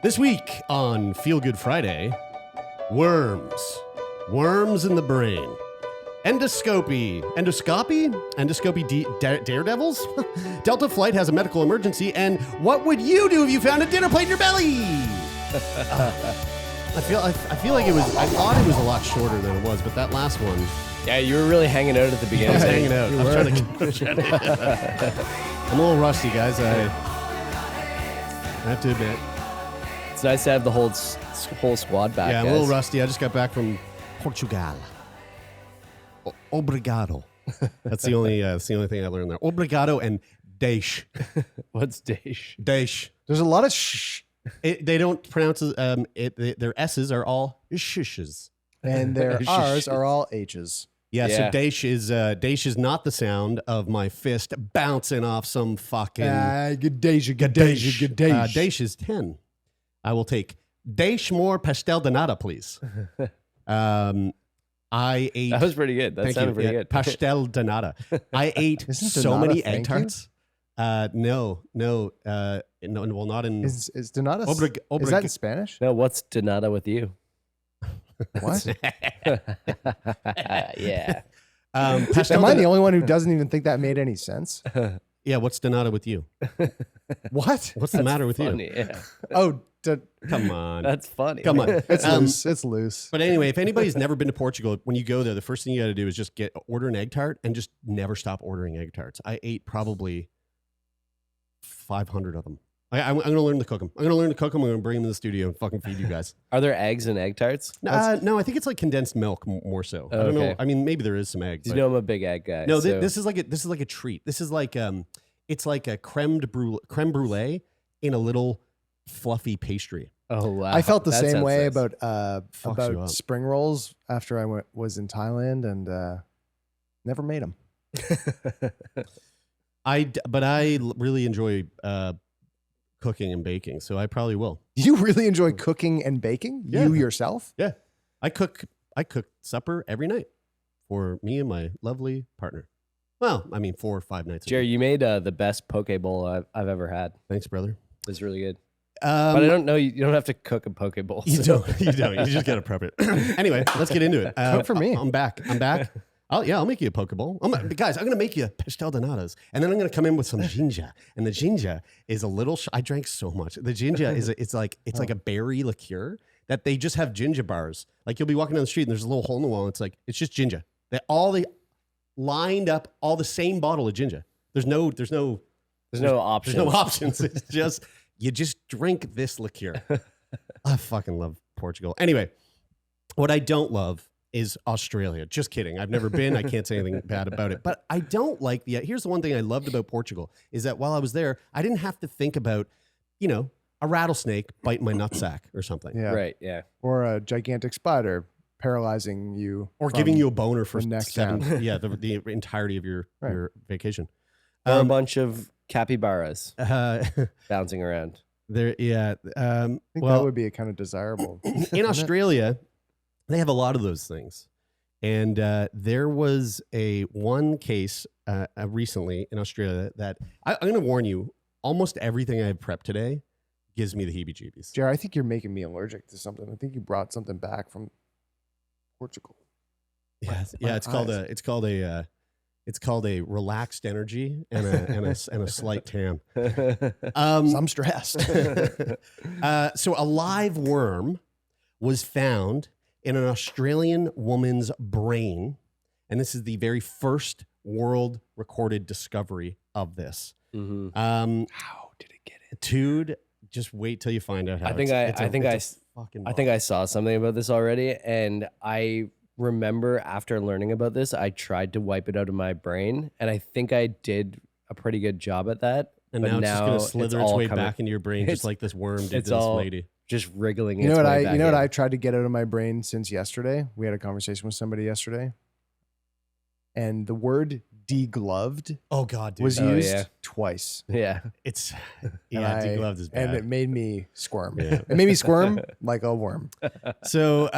This week on Feel Good Friday, worms. Worms in the brain. Endoscopy. Daredevils? Delta flight has a medical emergency, and what would you do if you found a dinner plate in your belly? I feel like it was, I thought it was a lot shorter than it was, but that last one. Yeah, you were really hanging out at the beginning. I was hanging out. I'm a little rusty, guys. I have to admit. It's nice to have the whole squad back. Yeah, I'm guys. a little rusty. I just got back from Portugal. Obrigado. That's the only thing I learned there. Obrigado and Deish. What's Deish? Deish. There's a lot of shh. They don't pronounce their S's are all shishes. And their R's are all H's. Yeah, Yeah. so Deish is not the sound of my fist bouncing off some fucking Good Deish, good Deish, good Deish. Deish is 10. I will take Deish more pastel de nata, please. I ate. That was pretty good. That Thank sounded you. pretty Yeah, good. pastel de nata. I ate Isn't so Donata many thank egg tarts. No. Well, not in. Is Donata? Obrig- Is that in Spanish? No, what's Donata with you? What? Yeah. Pastel Am I de the only one who doesn't even think that made any sense? Yeah, what's de nata with you? What? What's the matter with Funny, you? yeah. Oh, Come on. That's funny. Come on. it's loose. It's loose. But anyway, if anybody's never been to Portugal, when you go there, the first thing you got to do is just order an egg tart and just never stop ordering egg tarts. I ate probably 500 of them. I'm going to learn to cook them. I'm going to learn to cook them. I'm going to bring them in the studio and fucking feed you guys. Are there eggs in egg tarts? No, I think it's like condensed milk more so. I don't know. Okay. I mean, maybe there is some egg. You but- know I'm a big egg guy. No, so- this is like a treat. This is like it's like a creme brulee in a little fluffy pastry. Oh wow. I felt the That same sounds way nice. Fucks you up. about spring rolls after I was in Thailand and never made them. But I really enjoy cooking and baking, so I probably will. You really enjoy cooking and baking? Yeah. You yourself? Yeah, I cook supper every night for me and my lovely partner. Well, I mean 4 or 5 nights. Jerry, you made the best poke bowl I've ever had. Thanks, brother. It was really good. But I don't know. You don't have to cook a poke bowl. You don't. You just gotta prep it. Anyway, let's get into it. Cook for me. I'm back. I'll make you a poke bowl. Guys, I'm gonna make you pastel de natas, and then I'm gonna come in with some ginger. And the ginger is a little. I drank so much. The ginger it's like a berry liqueur that they just have ginger bars. Like you'll be walking down the street and there's a little hole in the wall. And it's just ginger. They lined up all the same bottle of ginger. There's no options. There's There's no options. It's just you just drink this liqueur. I fucking love Portugal. Anyway, what I don't love is Australia. Just kidding. I've never been. I can't say anything bad about it. But I don't like here's the one thing I loved about Portugal is that while I was there, I didn't have to think about, a rattlesnake biting my nutsack or something. Yeah. Right. Yeah. Or a gigantic spider paralyzing you. Or from giving you a boner for the neck 7, down. the entirety of your vacation. Or a bunch of capybaras Uh, bouncing around. there, yeah. I think that would be a kind of desirable. In Australia, they have a lot of those things. And there was one case recently in Australia that I'm going to warn you, almost everything I've prepped today gives me the heebie-jeebies. Jared, I think you're making me allergic to something. I think you brought something back from Portugal. It's called a relaxed energy and a slight tan. I'm stressed. So a live worm was found in an Australian woman's brain, and this is the very first world recorded discovery of this. Mm-hmm. How did it get it? Dude, just wait till you find out how. I think I saw something about this already, and I remember after learning about this, I tried to wipe it out of my brain, and I think I did a pretty good job at that. And but now it's just going to slither its all way coming- back into your brain, just like this worm did to it's this all lady. just wriggling. You know its what way back in. I tried to get out of my brain since yesterday. We had a conversation with somebody yesterday, and the word degloved Oh God, dude. was Oh, used yeah. twice. Yeah. It's And degloved is bad. and it made me squirm. Yeah. It made me squirm like a worm. So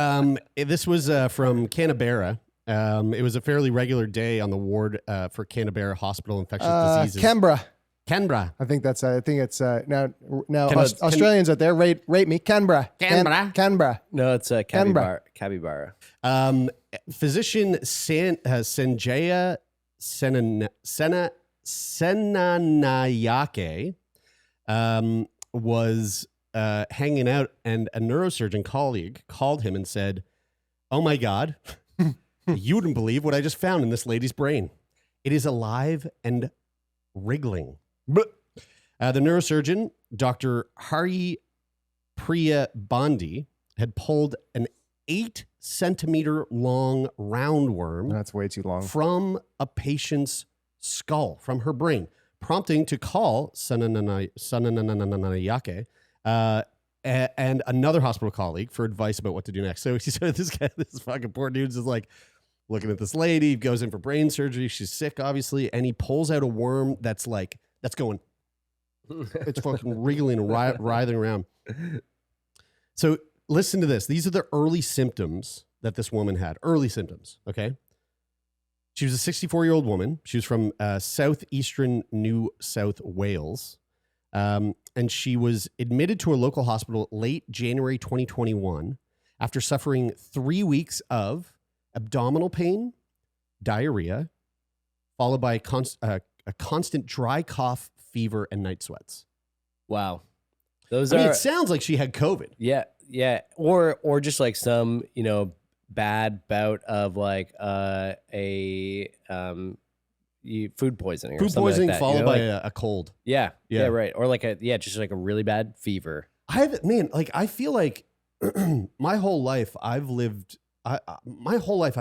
this was from Canberra. It was a fairly regular day on the ward for Canberra Hospital Infectious Diseases. Canberra. Canberra. I think it's now Can- Australians out there rate me Canberra. Canberra. Canberra. No, it's Canberra. capybara. Physician Sanjaya Senanayake was hanging out, and a neurosurgeon colleague called him and said, "Oh my God, you wouldn't believe what I just found in this lady's brain. It is alive and wriggling." The neurosurgeon, Dr. Hari Priya Bondi, had pulled an 8-centimeter long roundworm That's way too long. from a patient's skull, from her brain, prompting to call Sananayake and another hospital colleague for advice about what to do next. So this fucking poor dude's just like looking at this lady, goes in for brain surgery. She's sick, obviously, and he pulls out a worm that's going, it's fucking wriggling and writhing around. So listen to this. These are the early symptoms that this woman had. Early symptoms, okay? She was a 64-year-old woman. She was from southeastern New South Wales. And she was admitted to a local hospital late January 2021 after suffering 3 weeks of abdominal pain, diarrhea, followed by a constant dry cough, fever, and night sweats. Wow. It sounds like she had COVID. Yeah. Or just like some, bad bout of like food poisoning. Food poisoning followed by a cold. Yeah, right. Or just like a really bad fever. I feel like my whole life I've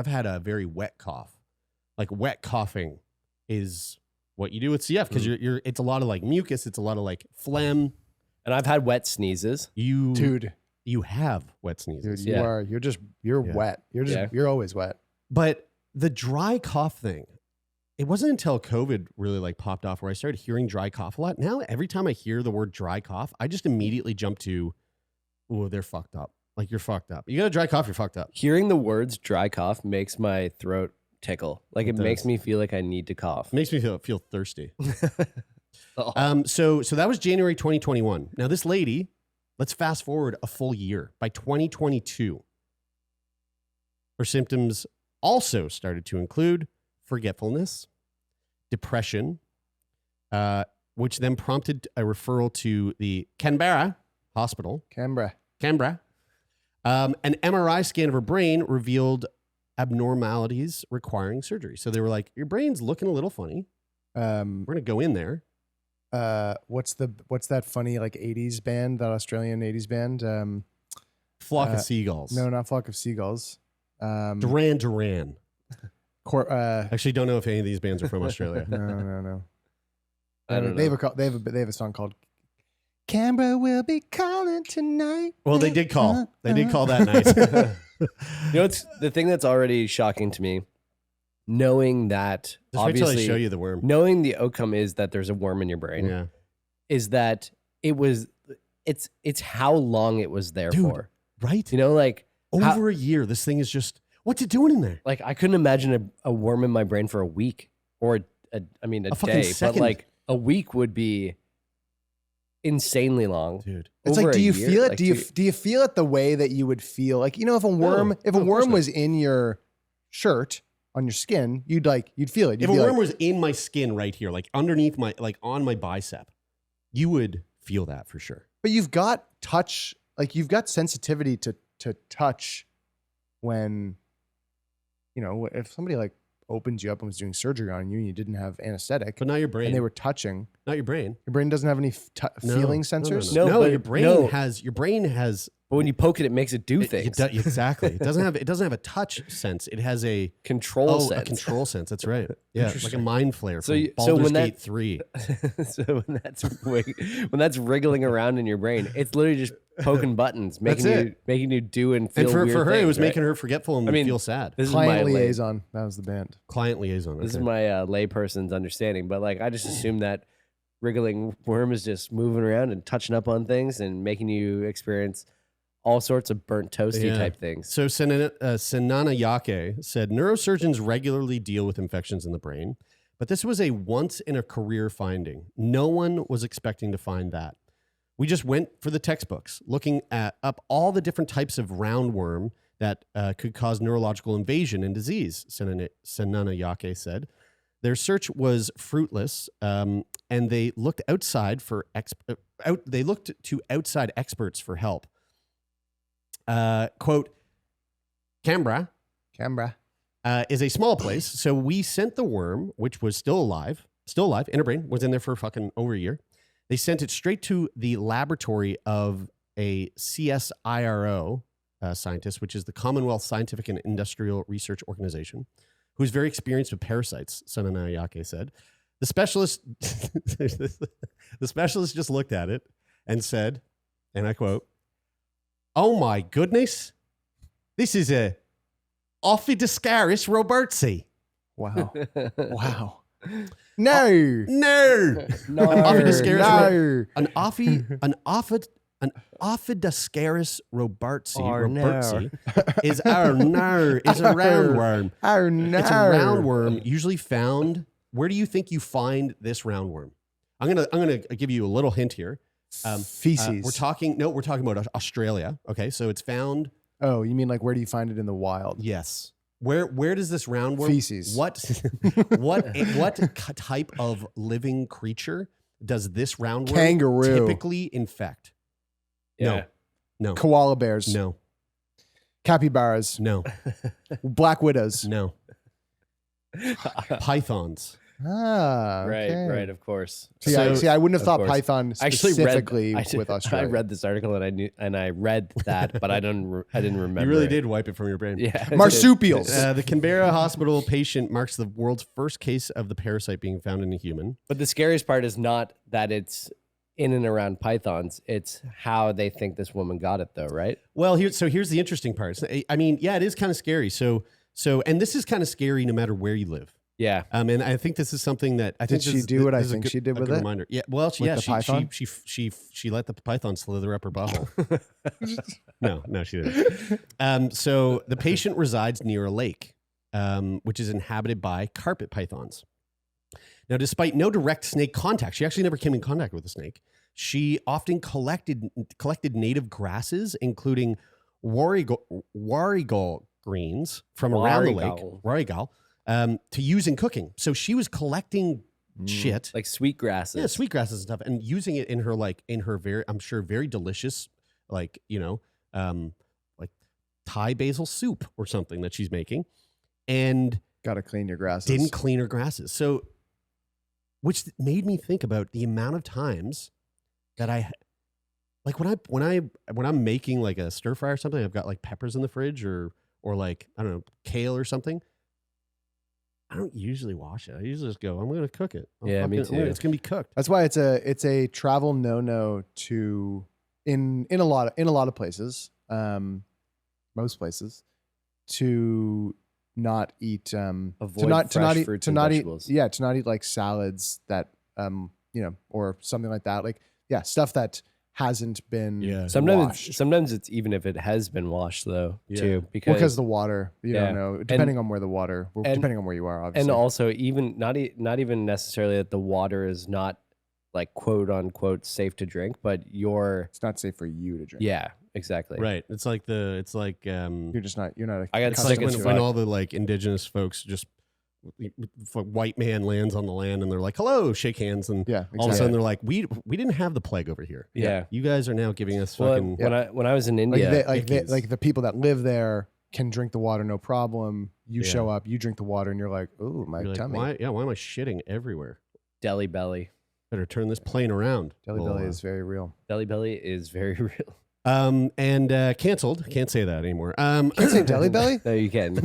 had a very wet cough. Like wet coughing is what you do with CF because it's a lot of like mucus, it's a lot of like phlegm. And I've had wet sneezes. You have wet sneezes. Dude, you're wet. You're always wet. But the dry cough thing, it wasn't until COVID really like popped off where I started hearing dry cough a lot. Now, every time I hear the word dry cough, I just immediately jump to, oh, they're fucked up. Like, you're fucked up. You got a dry cough, you're fucked up. Hearing the words dry cough makes my throat tickle. Like, it makes me feel like I need to cough. It makes me feel thirsty. So that was January 2021. Now, this lady, let's fast forward a full year. By 2022, her symptoms also started to include forgetfulness, depression, which then prompted a referral to the Canberra hospital. Canberra. An MRI scan of her brain revealed abnormalities requiring surgery. So they were like, your brain's looking a little funny. We're going to go in there. What's that funny like 80s band, that Australian 80s band? Flock of Seagulls. No, not Flock of Seagulls. Duran. Actually, don't know if any of these bands are from Australia. No. I don't know. They have a song called Canberra Will Be Calling Tonight. Well, they did call. They did call that night. It's the thing that's already shocking to me, knowing that Just wait till I obviously show you the worm. knowing the outcome is that there's a worm in your brain. Yeah. Is that it's how long it was there for. Right? Like Over a year, this thing is just, what's it doing in there? like I couldn't imagine a worm in my brain for a week or a fucking day, second. but like a week would be insanely long. Dude. It's Over like, do a you year? feel it? Like, Do you feel it the way that you would feel like, if a worm, of course worm not. was in your shirt on your skin, you'd feel it. You'd If a be worm like, was in my skin right here, like underneath on my bicep, you would feel that for sure. but you've got touch, like you've got sensitivity to touch when, if somebody like opens you up and was doing surgery on you and you didn't have anesthetic But not your brain. and they were touching, Not your brain. your brain doesn't have any feeling sensors. No, No, but your brain no. has But when you poke it, it makes it do things. exactly. It doesn't have a touch sense. It has a Control sense. a control sense. That's right. Yeah, like a mind flare So from you- so Baldur's when that- Gate 3. So when that's wriggling around in your brain, it's literally just poking buttons, making you do and feel And for weird her, it things, was right? making her forgetful and feel sad. This Client is my liaison. That was the band. Client liaison. This is okay. my layperson's understanding, but like I just assume that wriggling worm is just moving around and touching up on things and making you experience all sorts of burnt toasty Yeah. type things. So Senanayake said neurosurgeons regularly deal with infections in the brain. But this was a once-in-a-career finding. No one was expecting to find that. We just went for the textbooks, looking up all the different types of roundworm that could cause neurological invasion and disease, Senanayake said. Their search was fruitless, and they looked outside for they looked to outside experts for help. Quote, Canberra is a small place, so we sent the worm, which was still alive, in her brain, was in there for fucking over a year. They sent it straight to the laboratory of a CSIRO scientist, which is the Commonwealth Scientific and Industrial Research Organization, who's very experienced with parasites, Senanayake said. The specialist just looked at it and said, and I quote, "Oh my goodness, this is a Ophidascaris robertsi." Wow. Wow. No. No. No. An Ophidascaris, No. an Ophidascaris robertsi, Oh, no. is a roundworm. Oh, no. It's a roundworm usually found. Where do you think you find this roundworm? I'm gonna give you a little hint here. Feces. We're talking about Australia. Okay, so it's found. Oh, you mean like where do you find it in the wild? Yes. Where does this roundworm? Feces. What type of living creature does this roundworm Kangaroo. typically infect? Yeah. No. Koala bears. No. Capybaras. No. Black widows. No. Pythons. Ah, okay. Right, of course. See, I wouldn't have Of thought course. Python I actually specifically read, with Australia. I read this article and I read that, but I didn't remember. You really it. did wipe it from your brain. Yeah. Marsupials. The Canberra hospital patient marks the world's first case of the parasite being found in a human. But the scariest part is not that it's in and around pythons. It's how they think this woman got it, though, right? Well, here's the interesting part. I mean, yeah, it is kind of scary. So, and this is kind of scary no matter where you live. Yeah. And I think this is something that I think Did she do what I think she did with it? Reminder. Yeah. Well, she With the python? she let the python slither up her butthole. No, she didn't. So the patient resides near a lake, which is inhabited by carpet pythons. Now, despite no direct snake contact, she actually never came in contact with a snake. She often collected native grasses, including warrigal greens from around the lake. Warrigal. To use in cooking. So she was collecting shit. Like sweet grasses. Yeah, sweet grasses and stuff, and using it in her very, I'm sure, very delicious, like Thai basil soup or something that she's making. And Got to clean your grasses. didn't clean her grasses. So, which made me think about the amount of times that when I'm making like a stir fry or something, I've got like peppers in the fridge or like, I don't know, kale or something. I don't usually wash it. I usually just go, I'm going to cook it. Me too. It's going to be cooked. That's why it's a travel no to in a lot of places, most places, to not eat Avoid fresh fruits and vegetables. to not eat like salads that or something like that, like stuff that hasn't been Sometimes it's even if it has been washed though too, because the water you don't know, depending on where you are, obviously. And also even not even necessarily that the water is not like quote unquote safe to drink, but it's not safe for you to drink. Yeah, exactly. Right. It's like you're not I got sick when all the like indigenous folks just white man lands on the land and they're like, hello, shake hands, and all of a sudden they're like, we didn't have the plague over here. Yeah, you guys are now giving us well, fucking. When I was in India, like the people that live there can drink the water no problem. You show up, you drink the water, and you're like, ooh, my tummy. Why am I shitting everywhere? Deli belly. Better turn this plane around. Deli belly is very real. Deli belly is very real. And canceled. Can't say that anymore. Can't say deli belly? No, you can.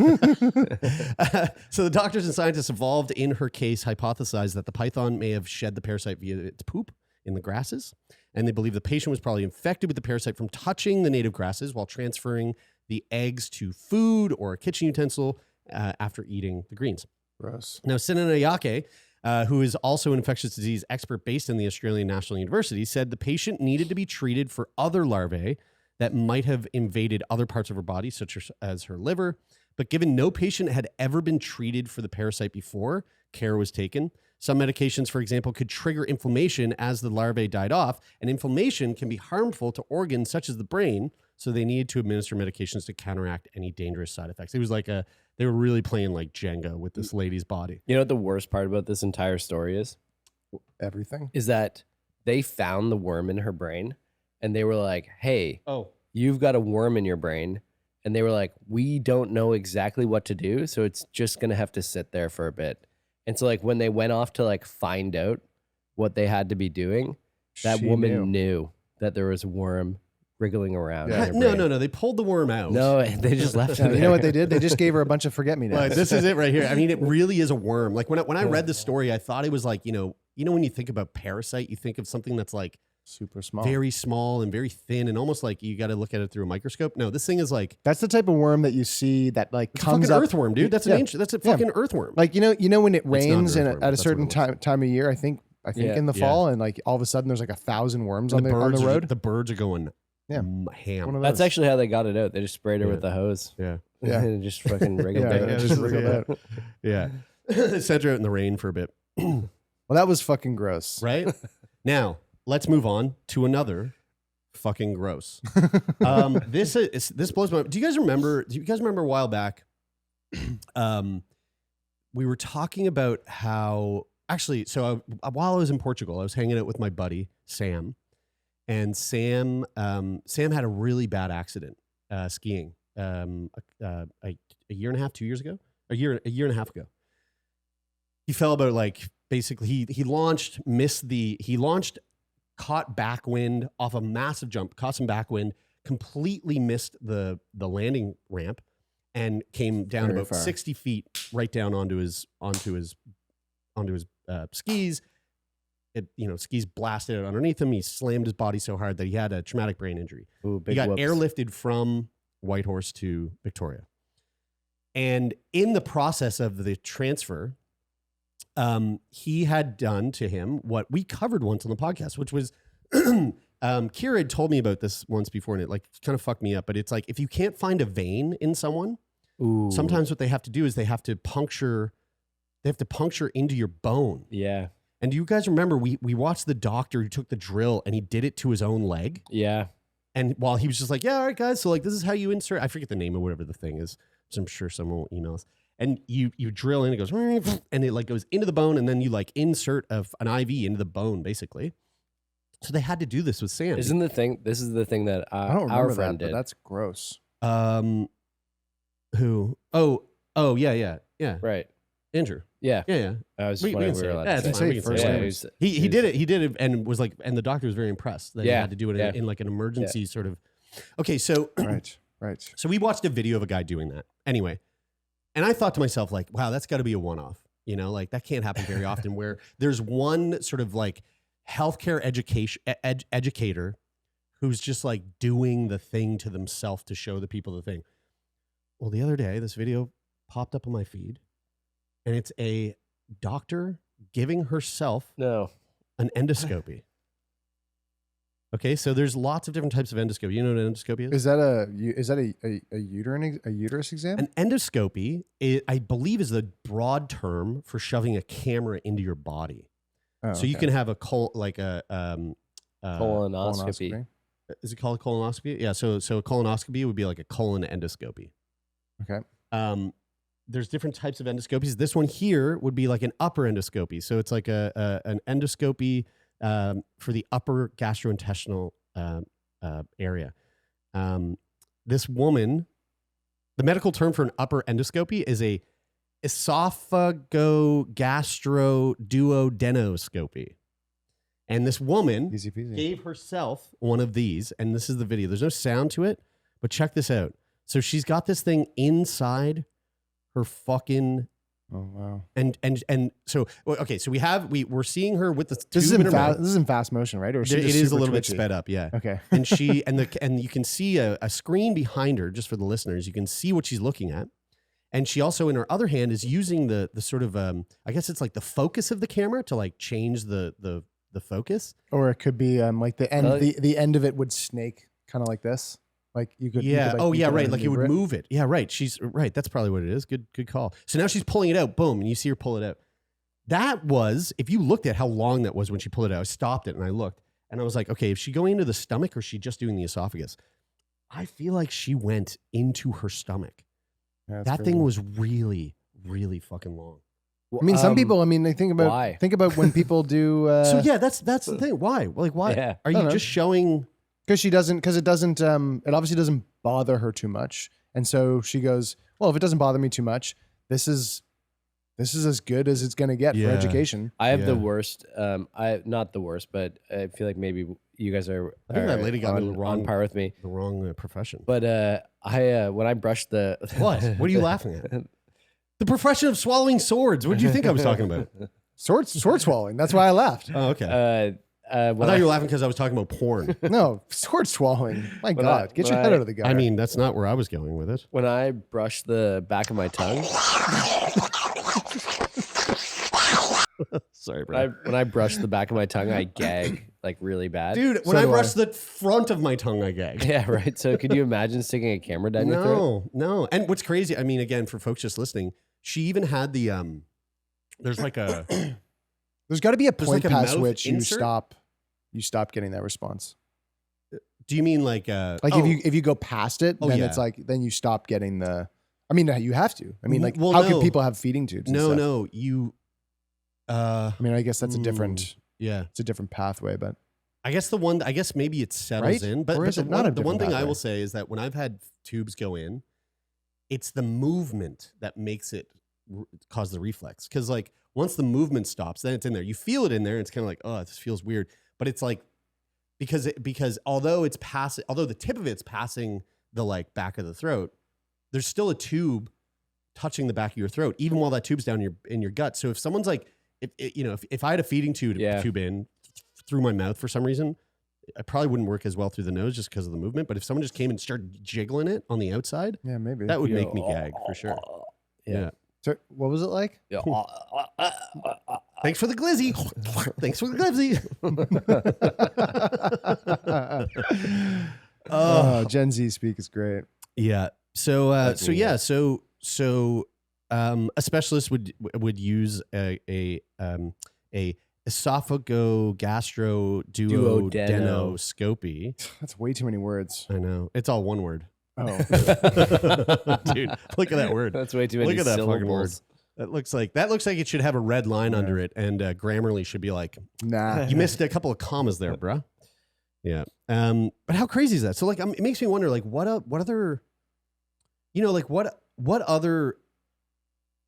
So the doctors and scientists involved in her case hypothesized that the python may have shed the parasite via its poop in the grasses, and they believe the patient was probably infected with the parasite from touching the native grasses while transferring the eggs to food or a kitchen utensil after eating the greens. Gross. Now, Senanayake, who is also an infectious disease expert based in the Australian National University, said the patient needed to be treated for other larvae that might have invaded other parts of her body, such as her liver. But given no patient had ever been treated for the parasite before, care was taken. Some medications, for example, could trigger inflammation as the larvae died off, and inflammation can be harmful to organs such as the brain, so they needed to administer medications to counteract any dangerous side effects. It was like they were really playing like Jenga with this lady's body. You know what the worst part about this entire story is? Everything. Is that they found the worm in her brain, and they were like, hey, you've got a worm in your brain. And they were like, we don't know exactly what to do, so it's just going to have to sit there for a bit. And so like when they went off to like find out what they had to be doing, that woman knew that there was a worm wriggling around. Yeah. No. They pulled the worm out. No, they just left it. You know what they did? They just gave her a bunch of forget-me-nots. Right, this is it right here. I mean, it really is a worm. Like when I read the story, I thought it was like, you know when you think about parasite, you think of something that's like super small, very small and very thin, and almost like you got to look at it through a microscope. No, this thing is like, that's the type of worm that you see that like comes up. Earthworm, dude. That's that's a fucking earthworm. Like you know when it rains and at a certain time of year, I think in the fall, and like all of a sudden there's like 1,000 worms on the road. The birds are going ham. That's actually how they got it out. They just sprayed her with the hose. Yeah. And just fucking wriggled out. Just wriggled out. Yeah. Sent her out in the rain for a bit. Well, that was fucking gross. Right? Now, let's move on to another fucking gross. This blows my mind. Do you guys remember a while back? We were talking about how while I was in Portugal, I was hanging out with my buddy Sam, and Sam had a really bad accident skiing a year and a half, 2 years ago, a year and a half ago. He fell about like basically he launched, caught backwind off a massive jump, caught some backwind, completely missed the landing ramp, and came down about 60 feet right down onto his skis. Skis blasted out underneath him. He slammed his body so hard that he had a traumatic brain injury. Ooh, he got airlifted from Whitehorse to Victoria. And in the process of the transfer, he had done to him what we covered once on the podcast, which was Kira had told me about this once before, and it like kind of fucked me up. But it's like, if you can't find a vein in someone, sometimes what they have to do is they have to puncture into your bone. Yeah. And do you guys remember we watched the doctor who took the drill and he did it to his own leg? Yeah. And while he was just like, yeah, all right, guys, so like this is how you insert, I forget the name of whatever the thing is, so I'm sure someone will email us. And you drill in, it goes, and it like goes into the bone, and then you like insert an IV into the bone, basically. So they had to do this with Sam. This is the thing that I don't our remember friend that, did. but that's gross. Who? Oh, yeah. Right. Andrew. Yeah. Yeah. I was wondering if we were allowed to say we can first say names. it. He did it and was like, and the doctor was very impressed that he had to do it in like an emergency sort of. Okay, so right. So we watched a video of a guy doing that. Anyway, and I thought to myself, like, wow, that's got to be a one-off. Like that can't happen very often, where there's one sort of like healthcare educator who's just like doing the thing to themselves to show the people the thing. Well, the other day, this video popped up on my feed, and it's a doctor giving herself an endoscopy. Okay, so there's lots of different types of endoscopy. You know what an endoscopy is? Is that a uterus exam? An endoscopy, I believe, is the broad term for shoving a camera into your body. Oh, so you can have a colonoscopy. Is it called a colonoscopy? Yeah. So a colonoscopy would be like a colon endoscopy. Okay. There's different types of endoscopies. This one here would be like an upper endoscopy. So it's like an endoscopy for the upper gastrointestinal area. This woman, the medical term for an upper endoscopy is a esophagogastroduodenoscopy. And this woman gave herself one of these, and this is the video. There's no sound to it, but check this out. So she's got this thing inside her fucking. Oh wow! And so okay, so we're seeing her with the tube this in her mouth. This is in fast motion, right? Or it is a little bit sped up, yeah. Okay. And you can see a screen behind her, just for the listeners. You can see what she's looking at, and she also, in her other hand, is using the sort of I guess it's like the focus of the camera to like change the focus. Or it could be like the end. The end of it would snake, kind of like this. Like you could, yeah. Right. Like it would move it. Yeah, right. She's right. That's probably what it is. Good call. So now she's pulling it out. Boom, and you see her pull it out. That was, if you looked at how long that was when she pulled it out, I stopped it and I looked and I was like, okay, is she going into the stomach or is she just doing the esophagus? I feel like she went into her stomach. Yeah, that thing was really, really fucking long. I mean, some people, I mean, they think about when people do. So yeah, that's the thing. Why? Like, why Yeah. are you just showing? Because it doesn't, it obviously doesn't bother her too much. And so she goes, well, if it doesn't bother me too much, this is as good as it's going to get for education. I have the worst, not the worst, but I feel like maybe you guys are, I think that lady got on par with me. The wrong profession. But when I brushed the... What? What are you laughing at? The profession of swallowing swords. What did you think I was talking about? Sword swallowing. That's why I laughed. Oh, okay. I thought you were laughing because I was talking about porn. No, sword swallowing. My God, get your head out of the gutter. I mean, that's not where I was going with it. When I brushed the back of my tongue... Sorry, bro. When I brush the back of my tongue, I gag like really bad. Dude, when I brush the front of my tongue, I gag. Yeah, right. So could you imagine sticking a camera down your throat? No. And what's crazy, I mean, again, for folks just listening, she even had the, there's like a... There's got to be a point past which insert? you stop getting that response. Do you mean like... if you go past it, then it's like, then you stop getting the... I mean, you have to. I mean, like, how can people have feeding tubes? No, you... I mean, I guess that's a different... Yeah. It's a different pathway, but... I guess maybe it settles in. But, or is it not a the one thing pathway? I will say is that when I've had tubes go in, it's the movement that makes it cause the reflex. Because like once the movement stops, then it's in there. You feel it in there. And it's kind of like, oh, this feels weird. But it's like, because although the tip of it's passing the like back of the throat, there's still a tube touching the back of your throat, even while that tube's down in your gut. So if someone's like, if I had a feeding tube in through my mouth for some reason, I probably wouldn't work as well through the nose just because of the movement. But if someone just came and started jiggling it on the outside, yeah, maybe that would make me gag for sure. Yeah. So what was it like? Yeah. Thanks for the glizzy. Thanks for the glizzy. Gen Z speak is great. Yeah. So a specialist would use a esophagogastroduodenoscopy. That's way too many words. I know. It's all one word. Oh, dude, look at that word. That's way too many Look at that syllables. fucking word. That looks like it should have a red line under it, and Grammarly should be like, nah. you missed a couple of commas there, bruh. Yeah. But how crazy is that? So like, it makes me wonder, like, what other, what other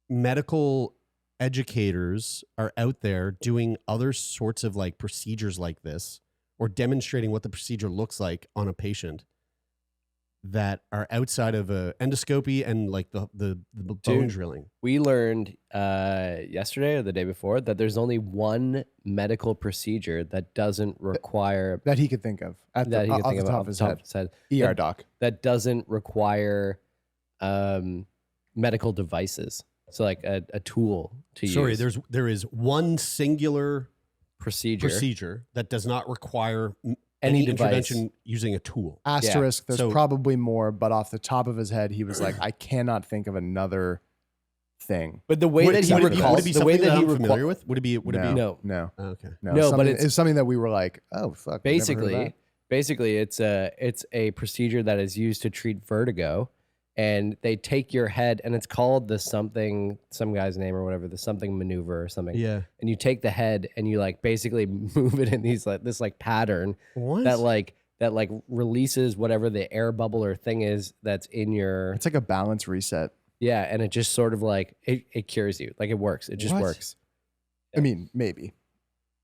medical educators are out there doing other sorts of like procedures like this, or demonstrating what the procedure looks like on a patient that are outside of a endoscopy and like the bone drilling? We learned yesterday or the day before that there's only one medical procedure that doesn't require that he could think of off the top of his head. ER doc. That doesn't require medical devices. So like a tool to use. Sorry, there is one singular procedure that does not require any intervention using a tool. Asterisk, there's probably more, but off the top of his head, he was like, I cannot think of another thing. But the way that he recalls, would it be something that I'm familiar with? Would it be? No. Oh, okay. No, but it's something that we were like, oh fuck. Basically, it's a procedure that is used to treat vertigo, and they take your head, and it's called some guy's name or whatever, the something maneuver or something. Yeah. And you take the head and you like basically move it in this pattern that releases whatever the air bubble or thing is that's in your. It's like a balance reset. Yeah, and it just sort of like it cures you. Like it works. It just works. I mean, maybe.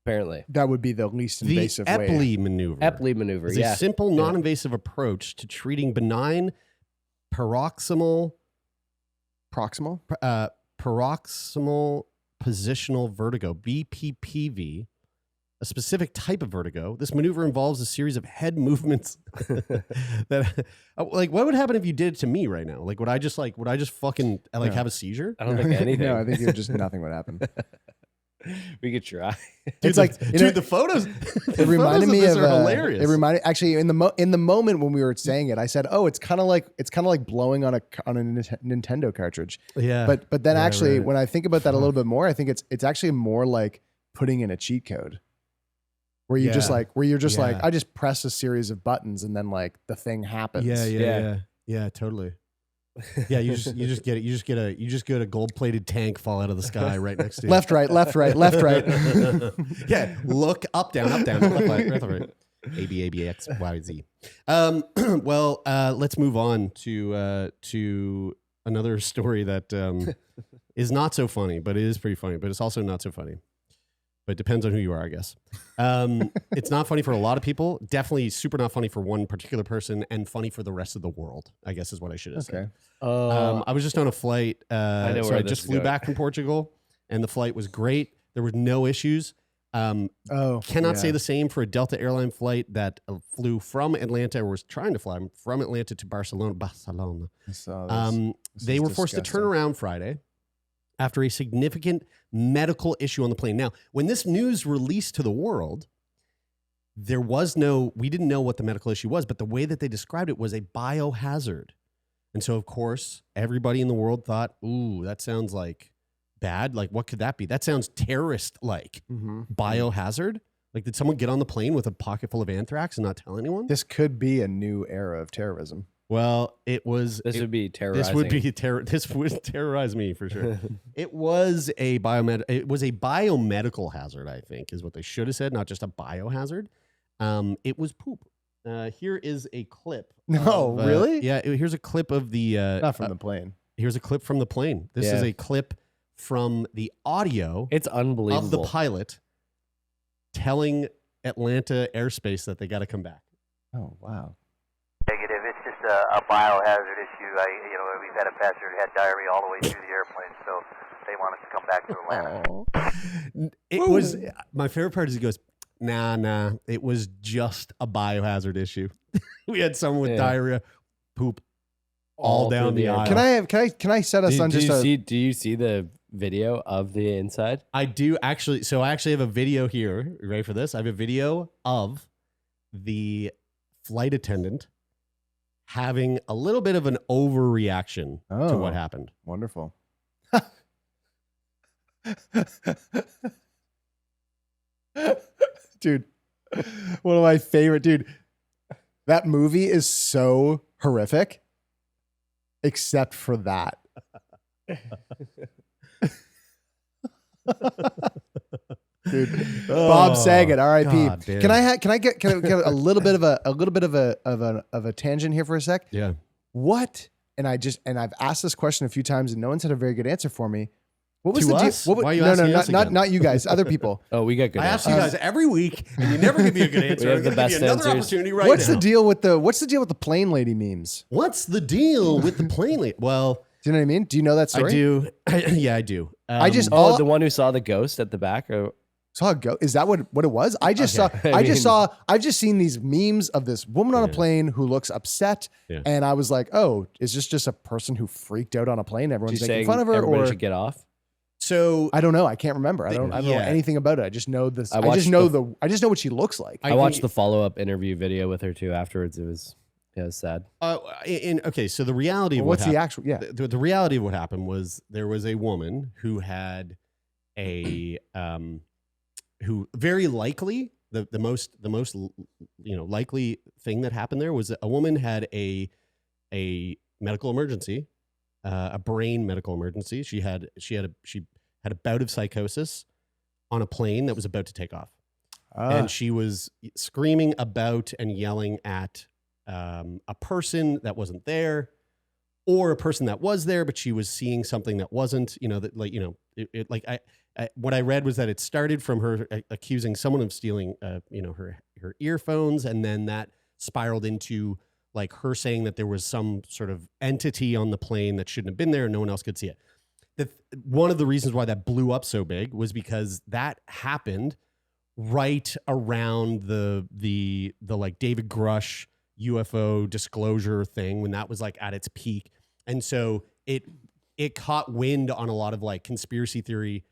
Apparently. That would be the least invasive way. Epley maneuver. Epley maneuver, is a simple, non-invasive approach to treating benign paroxysmal positional vertigo, BPPV, a specific type of vertigo. This maneuver involves a series of head movements that, like, what would happen if you did it to me right now? Like, would I just fucking have a seizure? I don't think anything. No, I think nothing would happen. We could try. It's like the photos. It reminded me of hilarious. It reminded actually in the moment when we were saying it, I said, "Oh, it's kind of like blowing on a Nintendo cartridge." Yeah. But then actually, right. when I think about that a little bit more, I think it's actually more like putting in a cheat code, where you just like I just press a series of buttons and then like the thing happens. Yeah, totally. Yeah, you just get it. You just get a gold-plated tank fall out of the sky right next to you. Left, right, left, right, left, right. Yeah, look up, down, left, right. A B A B X Y Z. Well, let's move on to another story that is not so funny, but it is pretty funny. But it's also not so funny. But it depends on who you are, I guess. It's not funny for a lot of people. Definitely super not funny for one particular person, and funny for the rest of the world, I guess is what I should have said. I was just on a flight. So I just flew back from Portugal, and the flight was great. There were no issues. Cannot say the same for a Delta Airline flight that flew from Atlanta, or was trying to fly from Atlanta to Barcelona. They were forced to turn around Friday after a significant medical issue on the plane. Now, when this news released to the world, we didn't know what the medical issue was, but the way that they described it was a biohazard. And so, of course, everybody in the world thought, ooh, that sounds like bad. Like, what could that be? That sounds terrorist-like. Biohazard? Like, did someone get on the plane with a pocket full of anthrax and not tell anyone? This could be a new era of terrorism. Well, it was. This would be terrorizing. This would terrorize me for sure. It was a biomedical hazard, I think, is what they should have said, not just a biohazard. It was poop. Here is a clip. No, really? Yeah, here's a clip of the. Not from the plane. Here's a clip from the plane. This is a clip from the audio. It's unbelievable. Of the pilot telling Atlanta Airspace that they got to come back. Oh, wow. Negative. It's just a biohazard issue. We've had a passenger who had diarrhea all the way through the airplane, so they want us to come back to Atlanta. It was my favorite part is he goes, nah. It was just a biohazard issue. We had someone with diarrhea, poop all down the aisle. Can I set us on just a? Do you see the video of the inside? I do actually. So I actually have a video here. You ready for this? I have a video of the flight attendant having a little bit of an overreaction to what happened. Wonderful. Dude, one of my favorite, dude. That movie is so horrific, except for that. Dude, Bob Saget, R.I.P. Can I get a little bit of a tangent here for a sec? Yeah. What? And I've asked this question a few times, and no one's had a very good answer for me. What was to the us? deal? Why are you asking us again? Not you guys, other people. Oh, we got good. I ask you guys every week, and you never give me a good answer. We have the best give you another answers. opportunity right What's now. the deal with the plane lady memes? What's the deal with the plane lady? Well, do you know what I mean? Do you know that story? I do. Yeah, I do. The one who saw the ghost at the back. Or saw it go. Is that what it was? I've just seen these memes of this woman on a plane who looks upset, and I was like, oh, is this just a person who freaked out on a plane? Everyone's making fun of her, everybody should get off. So I don't know. I can't remember. I don't know anything about it. I just know this. I just know what she looks like. I watched the follow-up interview video with her too afterwards. It was sad. Okay, so the reality of what's the actual? Yeah, the reality of what happened was there was a woman who had a who very likely the most likely thing that happened there was that a woman had a medical emergency, a brain medical emergency. She had a bout of psychosis on a plane that was about to take off, and she was screaming about and yelling at a person that wasn't there, or a person that was there, but she was seeing something that wasn't. What I read was that it started from her accusing someone of stealing, her earphones, and then that spiraled into like her saying that there was some sort of entity on the plane that shouldn't have been there and no one else could see it. One of the reasons why that blew up so big was because that happened right around the like David Grush UFO disclosure thing, when that was like at its peak. And so it caught wind on a lot of like conspiracy theory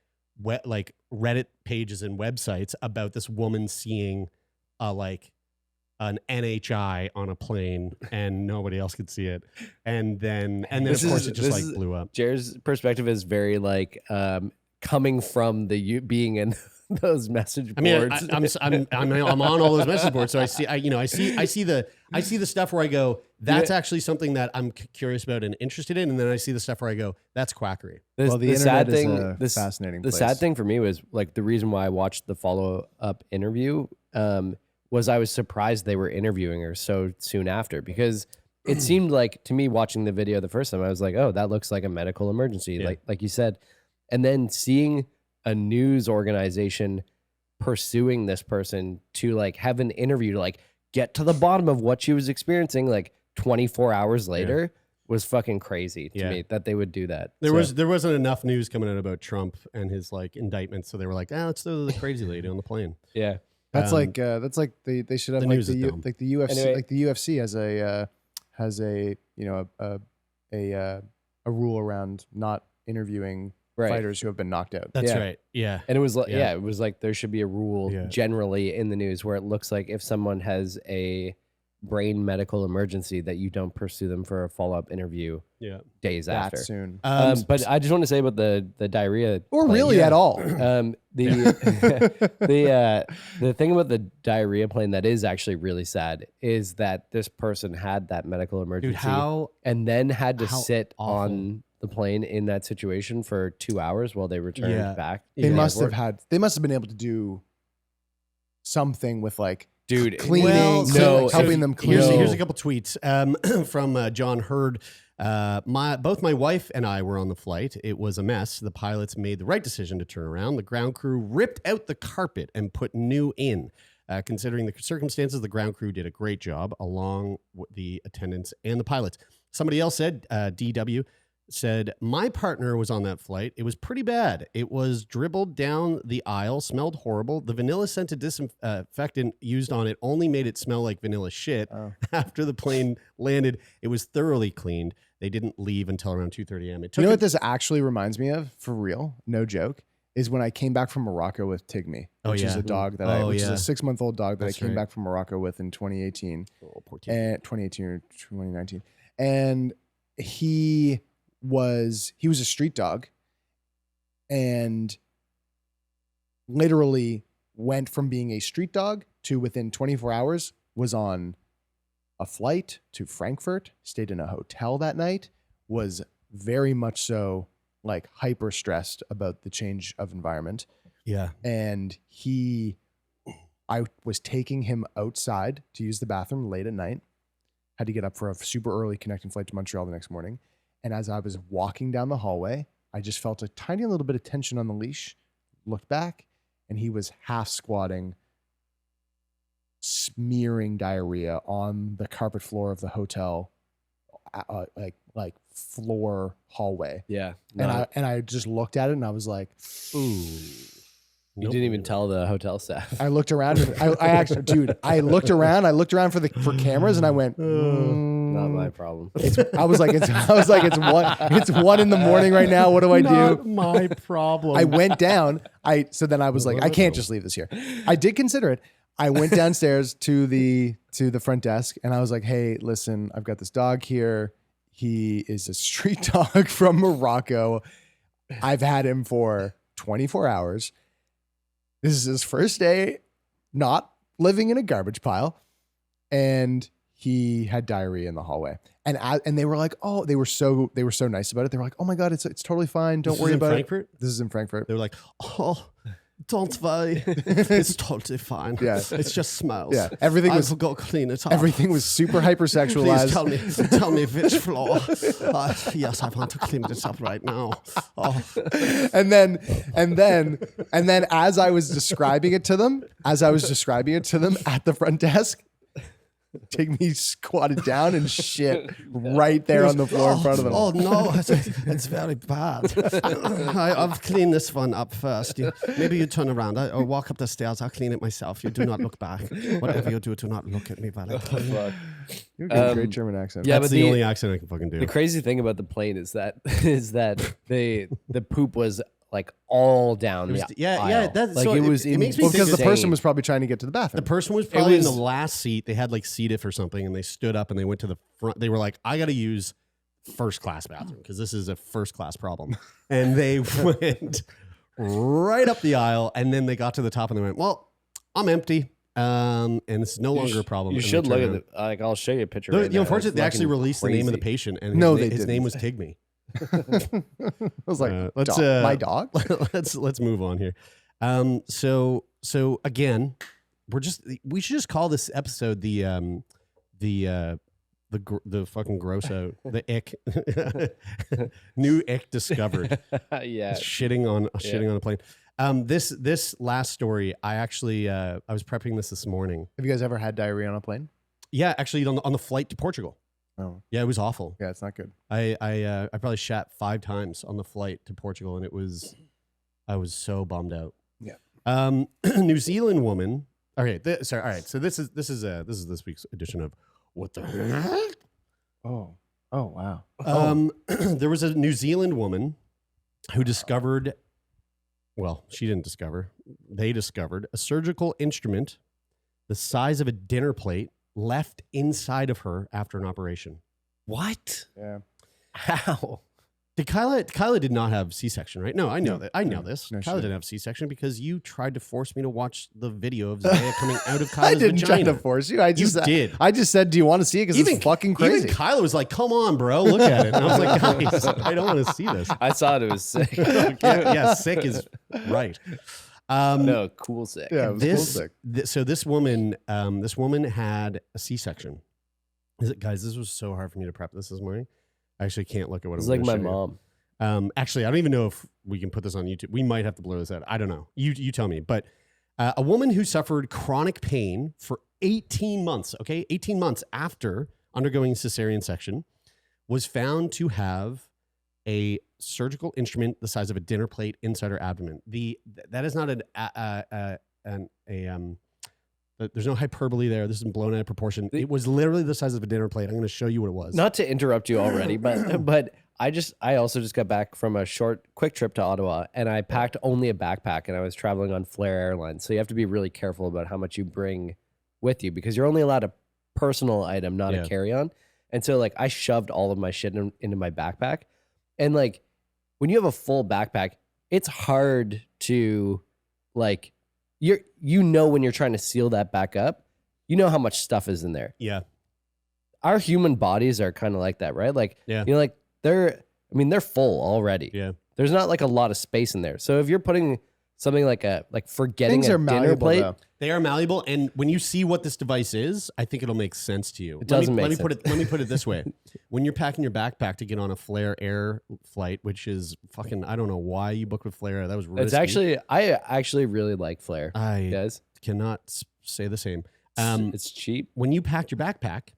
like Reddit pages and websites about this woman seeing like an NHI on a plane and nobody else could see it. And then of course it just like blew up. Jer's perspective is very like coming from being in those message boards. I mean, I'm on all those message boards, so I see the stuff where I go, that's actually something that I'm curious about and interested in, and then I see the stuff where I go, that's quackery. The sad thing is a fascinating place. The sad thing for me was like the reason why I watched the follow-up interview was I was surprised they were interviewing her so soon after, because it seemed like to me watching the video the first time, I was like, oh, that looks like a medical emergency, like you said, and then seeing a news organization pursuing this person to like have an interview to like get to the bottom of what she was experiencing like 24 hours later was fucking crazy to me that they would do that. There wasn't enough news coming out about Trump and his like indictment, so they were like, let's throw the crazy lady on the plane. Yeah. That's like they should have the like news is dumb. like the UFC Anyway. like the UFC has a rule around not interviewing fighters who have been knocked out. That's right. Yeah. And it was like, it was like there should be a rule generally in the news where it looks like if someone has a brain medical emergency that you don't pursue them for a follow-up interview days after. Soon. But I just want to say about the diarrhea. Or really at all. The thing about the diarrhea plane that is actually really sad is that this person had that medical emergency and then had to sit on the plane in that situation for 2 hours while they returned back. They must have been able to do something with like cleaning, helping them clean. Here's a couple tweets from John Hurd. Both my wife and I were on the flight. It was a mess. The pilots made the right decision to turn around. The ground crew ripped out the carpet and put new in. Considering the circumstances, the ground crew did a great job, along with the attendants and the pilots. Somebody else said, DW, said, my partner was on that flight. It was pretty bad. It was dribbled down the aisle, smelled horrible. The vanilla scented disinfectant used on it only made it smell like vanilla shit. After the plane landed, it was thoroughly cleaned. They didn't leave until around 2:30 a.m. You know what this actually reminds me of, for real, no joke, is when I came back from Morocco with Tigme, which is a dog that is a 6-month-old dog that I came back from Morocco with in 2018. 2018 or 2019. And he was a street dog and literally went from being a street dog to within 24 hours was on a flight to Frankfurt, stayed in a hotel that night, was very much so like hyper stressed about the change of environment. Yeah. And I was taking him outside to use the bathroom late at night, had to get up for a super early connecting flight to Montreal the next morning. And as I was walking down the hallway, I just felt a tiny little bit of tension on the leash, looked back, and he was half squatting, smearing diarrhea on the carpet floor of the hotel, like floor hallway. Yeah. And I just looked at it and I was like, ooh. You didn't even tell the hotel staff. I looked around. I looked around for cameras, and I went, not my problem. I was like, it's 1 a.m. right now. What do I do? Not my problem. I went down. Then I was like, I can't just leave this here. I did consider it. I went downstairs to the front desk, and I was like, hey, listen, I've got this dog here. He is a street dog from Morocco. I've had him for 24 hours. This is his first day not living in a garbage pile, and he had diarrhea in the hallway. And they were like, oh, they were so nice about it. They were like, oh my God, it's totally fine. Don't worry about it. This is in Frankfurt. They were like, oh, don't worry. It's totally fine. Yeah. It just smells. Yeah. Everything was got to clean it up. Everything was super hypersexualized. Please tell me which floor. Yes, I want to clean this up right now. Oh. And then as I was describing it to them at the front desk, Tigme squatted down and shit right there on the floor in front of them. Oh no, it's very bad. I've cleaned this one up first. Maybe you turn around or walk up the stairs. I'll clean it myself. You do not look back. Whatever you do not look at me, Valley. You have a great German accent. Yeah, that's the only accent I can fucking do. The crazy thing about the plane is that the poop was like all down the aisle. That's like so it was it makes me think because the insane. person was probably trying to get to the bathroom. the person was probably in the last seat. They had like C. diff or something, and they stood up and they went to the front. They were like, I got to use first class bathroom because this is a first class problem. And they went right up the aisle, and then they got to the top and they went, well, I'm empty. And it's no longer a problem. You And should they look turned at the, like, I'll show you a picture. around. Right now. Unfortunately, they actually released the name of the crazy. patient, and his name was Tigme. I was like, let's my dog. let's move on here. So again, we should just call this episode the fucking gross out, the ick, new ick discovered. Yeah, shitting on a plane. This last story, I actually I was prepping this morning. Have you guys ever had diarrhea on a plane? Yeah, actually on the flight to Portugal. Oh, yeah, it was awful. Yeah, it's not good. I probably shat 5 times on the flight to Portugal, and I was so bummed out. Yeah. New Zealand woman. Okay, all right. So this is this week's edition of What the Heck? Oh wow. There was a New Zealand woman who discovered. Well, she didn't discover. They discovered a surgical instrument the size of a dinner plate left inside of her after an operation. What? Yeah. How? Did Kyla did not have C-section, right? No, I know that. I know this. No, she Kyla didn't. didn't have C-section because you tried to force me to watch the video of Zaya coming out of Kyla's I didn't vagina. try to force you. I just did. I just said, do you want to see it? Because it's fucking crazy. Even Kyla was like, "Come on, bro, look at it." And I was like, "Guys, I don't want to see this." I saw it was sick. Yeah, sick is right. No, cool sick. Yeah, it was cool sick. So this woman had a C-section. Guys, this was so hard for me to prep this morning. I actually can't look at what It's I'm like gonna my show you. mom. Actually, I don't even know if we can put this on YouTube. We might have to blur this out. I don't know. You tell me. But a woman who suffered chronic pain for 18 months, 18 months after undergoing cesarean section, was found to have a surgical instrument the size of a dinner plate inside her abdomen. That is not there's no hyperbole there. This is blown out of proportion. It was literally the size of a dinner plate. I'm going to show you what it was. Not to interrupt you already, but I also just got back from a quick trip to Ottawa, and I packed only a backpack, and I was traveling on Flair Airlines. So you have to be really careful about how much you bring with you because you're only allowed a personal item, not a carry-on. And so like I shoved all of my shit into my backpack, and like when you have a full backpack, it's hard to like when you're trying to seal that back up, you know how much stuff is in there. Yeah. Our human bodies are kind of like that, right? Like, yeah. Like they're full already. Yeah. There's not like a lot of space in there. So if you're putting something like forgetting Things a are dinner malleable, plate, though. They are malleable, and when you see what this device is, I think it'll make sense to you. It doesn't make sense. Let me put it this way: when you're packing your backpack to get on a Flair Air flight, which is fucking, I don't know why you booked with Flair. That was risky. it's actually I actually really like Flair. I guys cannot say the same. It's cheap. When you packed your backpack,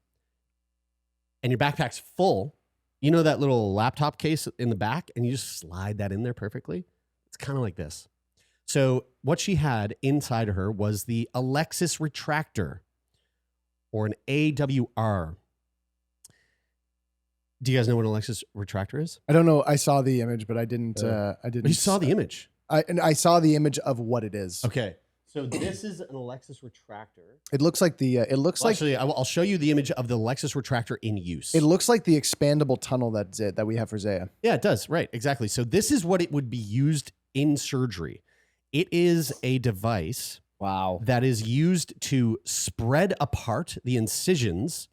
and your backpack's full, you know that little laptop case in the back, and you just slide that in there perfectly. It's kind of like this. So what she had inside of her was the Alexis retractor, or an AWR. Do you guys know what an Alexis retractor is? I don't know. I saw the image, but I didn't. You saw the image. I saw the image of what it is. Okay. So this is an Alexis retractor. It looks like the. It looks like. Actually, I'll show you the image of the Alexis retractor in use. It looks like the expandable tunnel that we have for Zaya. Yeah, it does. Right. Exactly. So this is what it would be used in surgery. It is a device. Wow. That is used to spread apart the incisions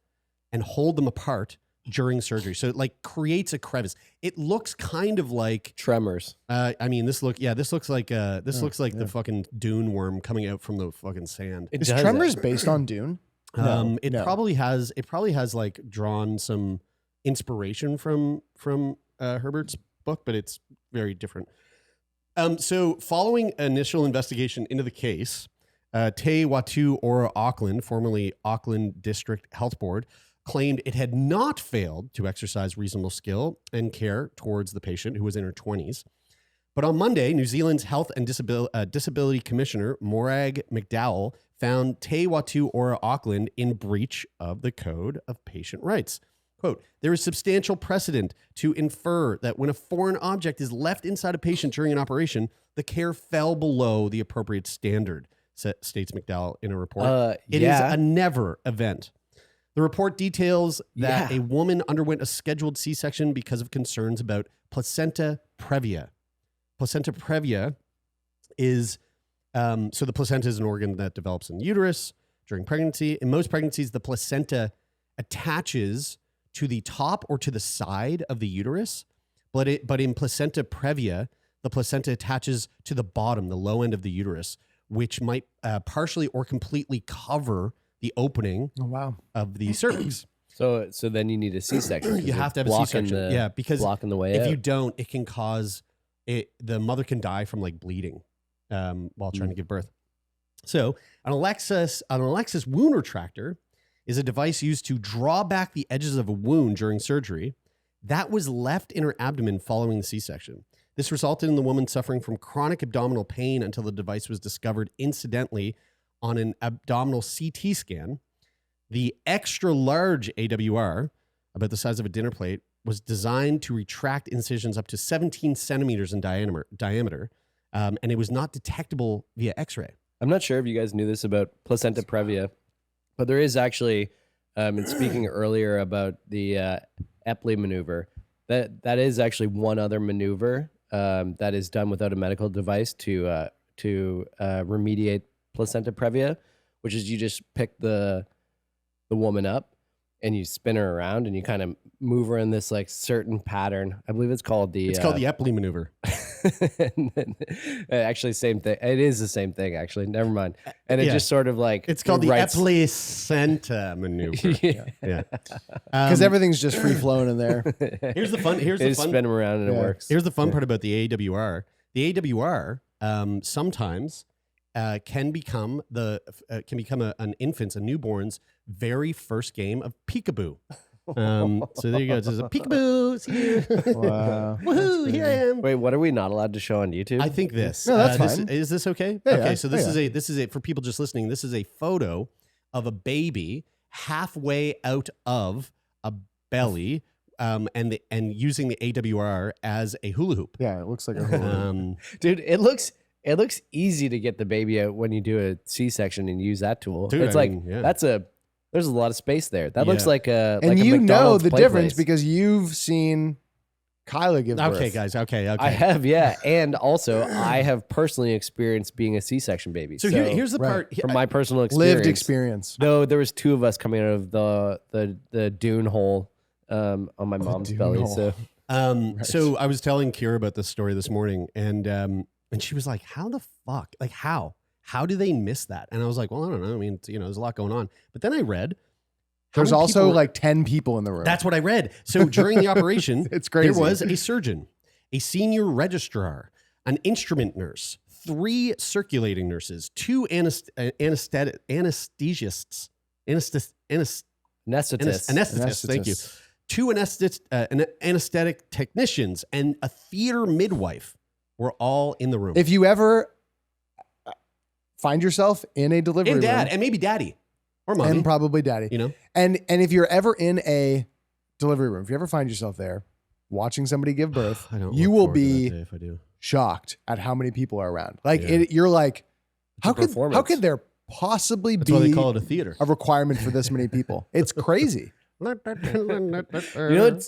and hold them apart during surgery. So it like creates a crevice. It looks kind of like Tremors. I mean, this looks like the fucking dune worm coming out from the fucking sand. Is Tremors based on Dune? It probably has like drawn some inspiration from Herbert's book, but it's very different. So following initial investigation into the case, Te Watu Ora Auckland, formerly Auckland District Health Board, claimed it had not failed to exercise reasonable skill and care towards the patient who was in her 20s. But on Monday, New Zealand's Health and Disability Commissioner, Morag McDowell, found Te Watu Ora Auckland in breach of the Code of Patient Rights. Quote, there is substantial precedent to infer that when a foreign object is left inside a patient during an operation, the care fell below the appropriate standard, states McDowell in a report. It is a never event. The report details that a woman underwent a scheduled C-section because of concerns about placenta previa. Placenta previa is, so the placenta is an organ that develops in the uterus during pregnancy. In most pregnancies, the placenta attaches to the top or to the side of the uterus, but in placenta previa, the placenta attaches to the bottom, the low end of the uterus, which might partially or completely cover the opening of the cervix. So then you need a C-section. You have to have a C-section. Because blocking the way if out. you don't, it can cause the mother can die from like bleeding while trying to give birth. So an Alexis wound retractor is a device used to draw back the edges of a wound during surgery that was left in her abdomen following the C-section. This resulted in the woman suffering from chronic abdominal pain until the device was discovered incidentally on an abdominal CT scan. The extra large AWR, about the size of a dinner plate, was designed to retract incisions up to 17 centimeters in diameter, and it was not detectable via X-ray. I'm not sure if you guys knew this about placenta previa, but there is actually, and speaking earlier about the Epley maneuver, that is actually one other maneuver that is done without a medical device to remediate placenta previa, which is you just pick the woman up and you spin her around and you kind of move her in this like certain pattern. I believe it's called the Epley maneuver. Actually, same thing. It is the same thing, actually. Never mind. And it just sort of like it's called the Epley maneuver. Yeah, because everything's just free flowing in there. Here's the fun. Spin them around and it works. Here's the fun part about the AWR. The AWR sometimes can become an infant's, a newborn's very first game of peekaboo. So there you go. This is a peekaboo. See you. Wow. Woohoo! Here I am. Wait, what are we not allowed to show on YouTube? I think this. No, that's fine. Is this okay? Yeah, okay. yeah. So this is a for people just listening. This is a photo of a baby halfway out of a belly, and using the AWR as a hula hoop. Yeah, it looks like a hula. Dude, it looks easy to get the baby out when you do a C-section and use that tool. Dude, it's there's a lot of space there. That looks like a and like a you know McDonald's the play difference place. because you've seen Kyla give birth. Okay, guys. Okay. I have, yeah, and also I have personally experienced being a C-section baby. So here's the part from my personal experience. Lived experience. Though there was two of us coming out of the dune hole on my mom's belly. hole. So So I was telling Kira about this story this morning, and she was like, "How the fuck? Like how? How do they miss that?" And I was like, "Well, I don't know. I mean, there's a lot going on." But then I read There's also like 10 people in the room. That's what I read. So during the operation, It's crazy. there was a surgeon, a senior registrar, an instrument nurse, 3 circulating nurses, 2 anesthetists. Thank you. 2 anesthetic technicians and a theater midwife were all in the room. If you ever find yourself in a delivery and dad, room, and maybe daddy or mommy, and probably daddy, and if you're ever in a delivery room, if you ever find yourself there watching somebody give birth, you will be if I do. shocked at how many people are around. Like you're like, how could there possibly That's be why they call it a theater. a requirement for this many people? It's crazy. You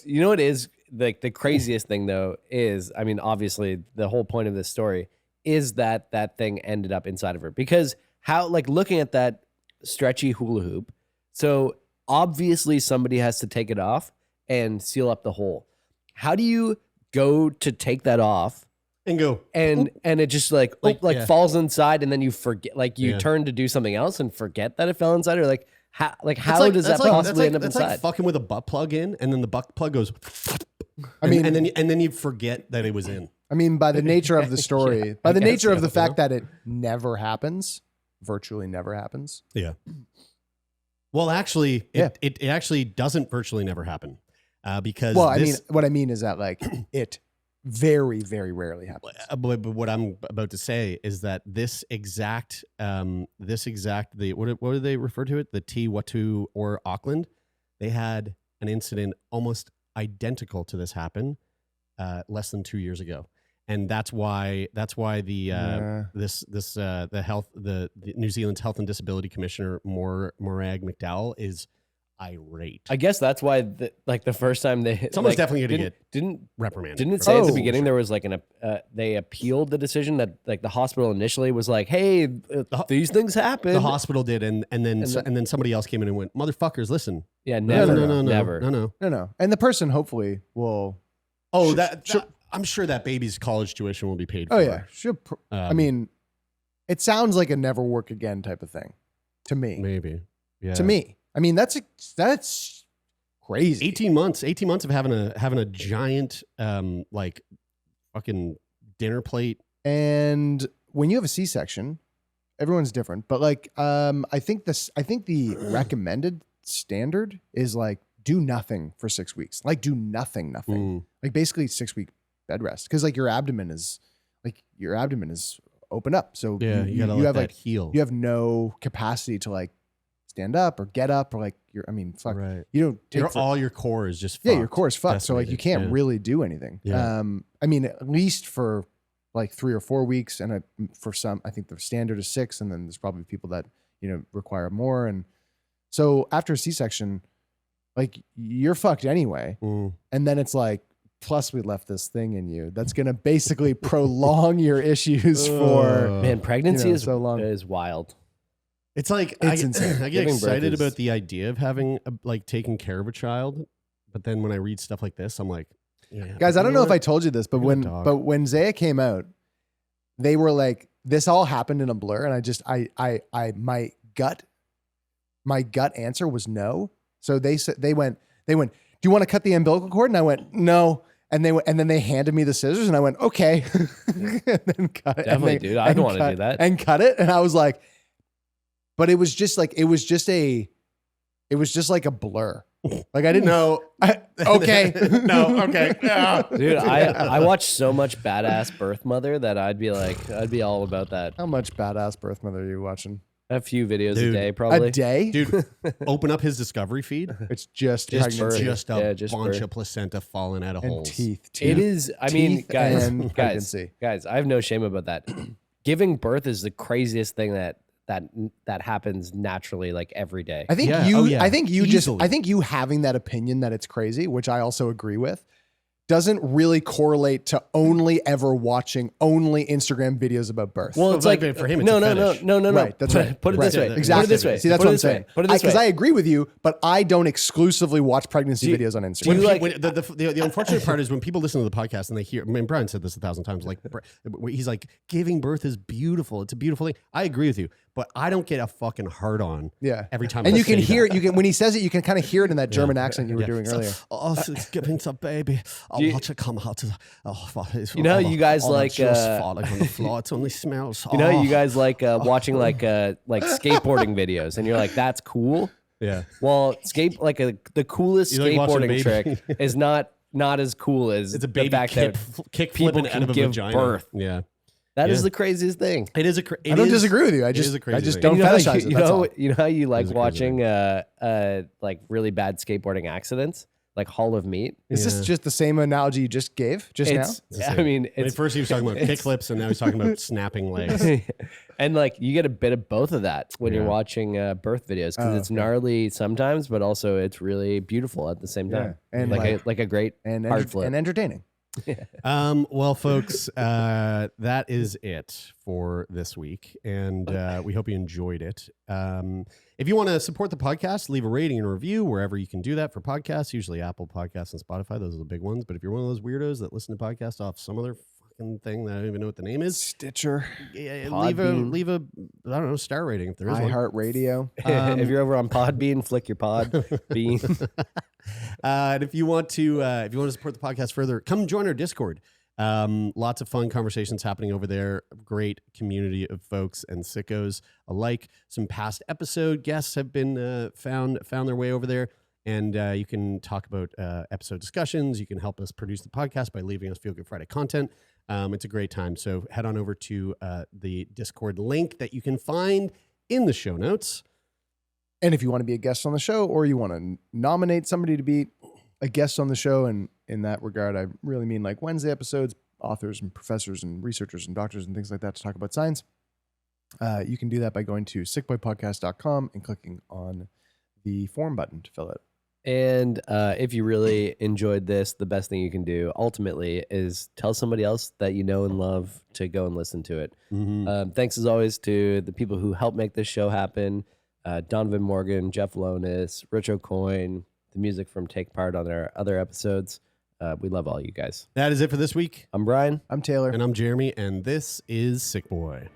know what is like the craziest thing though is, I mean, obviously the whole point of this story is that thing ended up inside of her, because how, like, looking at that stretchy hula hoop, so obviously somebody has to take it off and seal up the hole. How do you go to take that off and go and it just like falls inside, and then you forget, like you turn to do something else and forget that it fell inside, or like how does that possibly end up that's inside? like fucking with a butt plug in, and then the butt plug goes. And then you forget that it was in. I mean, by the nature of the story, by the nature of the fact that it never happens, virtually never happens. Yeah. Well, actually, it actually doesn't virtually never happen, because. Well, what I mean is that like it very, very rarely happens. But what I'm about to say is that what do they refer to it? The T Watu or Auckland, they had an incident almost identical to this happen less than 2 years ago. And that's why the New Zealand's Health and Disability Commissioner Morag McDowell is irate. I guess that's why the first time someone's definitely going to didn't reprimanded. Didn't it say at the beginning there was like they appealed the decision that like the hospital initially was like, hey, these things happen. The hospital did, and then somebody else came in and went, motherfuckers, listen. Yeah, never. No. And the person hopefully will. Oh, I'm sure that baby's college tuition will be paid for. Oh yeah, I mean, it sounds like a never work again type of thing to me. Maybe. Yeah. To me. I mean, that's crazy. 18 months of having a giant like fucking dinner plate. And when you have a C-section, everyone's different, but like I think the recommended standard is like do nothing for 6 weeks. Like do nothing. Like basically 6 week bed rest, because like your abdomen is open up. So yeah, you gotta let that heal. You have no capacity to like stand up or get up or like you don't take all your core is just fucked. Yeah, your core is fucked. So like you can't really do anything. Yeah. I mean, at least for like 3 or 4 weeks, and for some, I think the standard is 6, and then there's probably people that require more. And so after a C-section, like you're fucked anyway. And then it's like, plus we left this thing in you that's gonna basically prolong your issues for man. Pregnancy is so long. Is wild. It's like it's insane. I get excited about the idea of having taking care of a child, but then when I read stuff like this, I'm like, guys, I don't know if I told you this, but when Zaya came out, they were like, this all happened in a blur, and my gut answer was no. So they went, do you want to cut the umbilical cord? And I went, no. And then they handed me the scissors, and I went, okay. And then cut it. Definitely, dude. I don't want to do that. And cut it. And I was like, but it was just like a blur. Like I didn't know. Okay. No. Okay. Yeah. Dude, I watch so much Badass Birth Mother that I'd be all about that. How much Badass Birth Mother are you watching? A few videos a day, probably. A day? Dude, open up his Discovery feed. It's just Just pregnancy. just a bunch of placenta falling out of and holes. teeth. It is. I mean, guys, pregnancy. I have no shame about that. Giving birth is the craziest thing that happens naturally, like every day. I think I think you having that opinion that it's crazy, which I also agree with, doesn't really correlate to only ever watching only Instagram videos about birth. Well, it's like for him, it's no. Right, that's right. Put it this way. Exactly. Put it this way. See, that's what I'm saying. Put it this way. Because I agree with you, but I don't exclusively watch pregnancy videos on Instagram. The unfortunate part is when people listen to the podcast and they hear, I mean, Brian said this 1,000 times, like he's like, giving birth is beautiful. It's a beautiful thing. I agree with you, but I don't get a fucking hard on every time. And you can hear it. When he says it, you can kind of hear it in that German accent you were doing earlier. It's giving some baby. I'll watch it come out. You know, you guys like just falling on the floor. It only smells. You know, you guys like watching like skateboarding videos, and you're like, that's cool. Yeah. Well, the coolest skateboarding trick is not as cool as it's a baby the fact that kick people flipping can out of a give vagina. birth. Yeah. That is the craziest thing. It is I don't disagree with you. I just don't fetishize it. You know how you like watching like really bad skateboarding accidents, like Hall of Meat. Is this just the same analogy you just gave now? I mean, first he was talking about kick flips, and now he's talking about snapping legs. And like you get a bit of both of that when you're watching birth videos, because it's gnarly sometimes, but also it's really beautiful at the same time. And like a great hard flip. And entertaining. Well, folks, that is it for this week, and we hope you enjoyed it. If you want to support the podcast, leave a rating and a review wherever you can do that for podcasts, usually Apple Podcasts and Spotify. Those are the big ones. But if you're one of those weirdos that listen to podcasts off some other fucking thing that I don't even know what the name is, Stitcher, leave a I don't know, star rating if there is one. iHeartRadio. If you're over on Podbean, flick your Podbean. And if you want to support the podcast further, come join our Discord. Lots of fun conversations happening over there. Great community of folks and sickos alike. Some past episode guests have been found their way over there, and you can talk about episode discussions. You can help us produce the podcast by leaving us Feel Good Friday content. It's a great time. So head on over to the Discord link that you can find in the show notes. And if you want to be a guest on the show, or you want to nominate somebody to be a guest on the show, and in that regard, I really mean like Wednesday episodes, authors and professors and researchers and doctors and things like that to talk about science, you can do that by going to sickboypodcast.com and clicking on the form button to fill it. And if you really enjoyed this, the best thing you can do ultimately is tell somebody else that you know and love to go and listen to it. Thanks as always to the people who helped make this show happen. Donovan Morgan, Jeff Lonis, Rich O'Coin, the music from Take Part on our other episodes. We love all you guys. That is it for this week. I'm Brian. I'm Taylor. And I'm Jeremy. And this is Sick Boy.